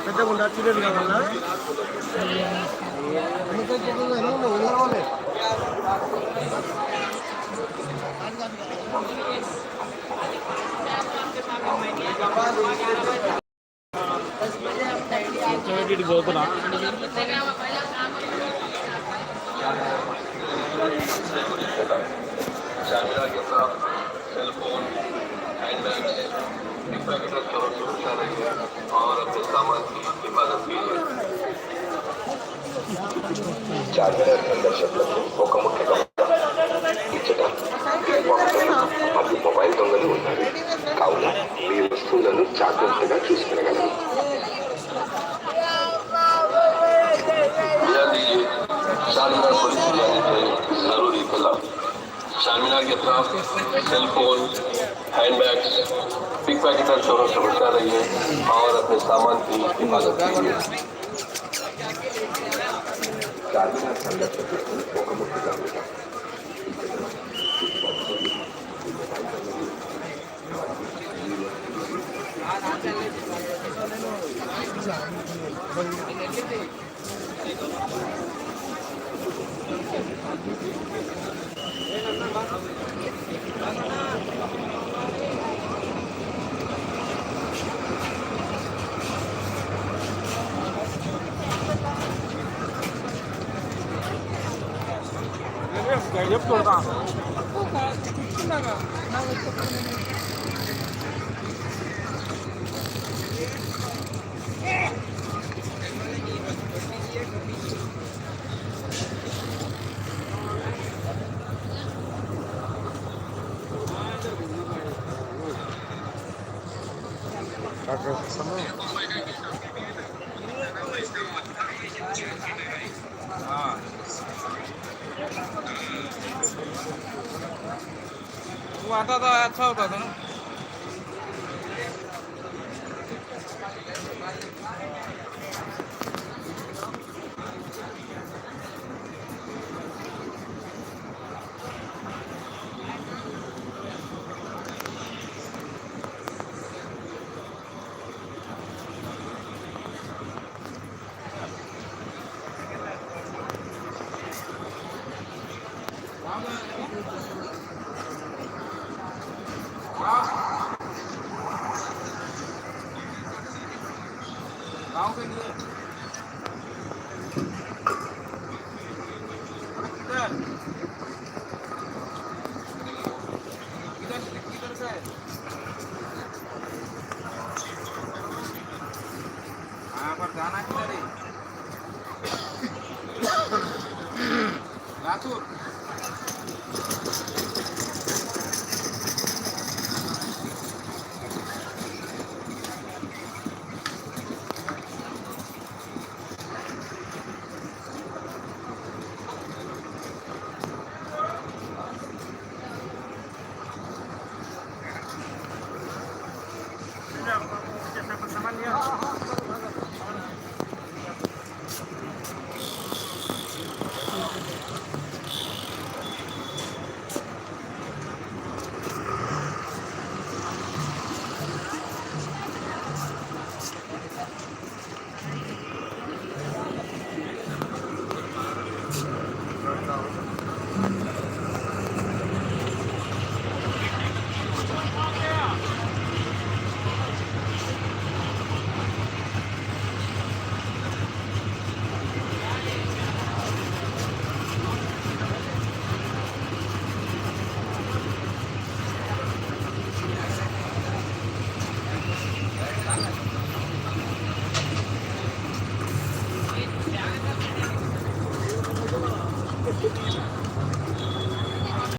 పెద్ద గుండా చిన్నది కావాలా పోతున్నా सेल फोन हैंडबैग्स सुरक्षा रहिए और अपने सामान की हिफाजत कीजिए చార్మినార్ సందర్శకులకు ఒక ముఖ్య ఇచ్చట మరియు మొబైల్ దొంగలు ఉన్నారు కావున మీ వస్తువులను జాగ్రత్తగా చూసుకునగలరు चार्मिनार पुलिस की जाने से जरूरी इतला चार्मिनार के अतराफ सेल फोन हैंडबैग्स पिक पैकेटर चोरों से बचा रहिए और अपने सामान की हिफाजत कीजिए चार्मिनार संदर्शकुలకు ఒక ముఖ్య గమనిక చెప్తుంటా वो आता था अच्छा होता था ना गाँव के लिए किधर से यहाँ पर जाना किधर है लातूर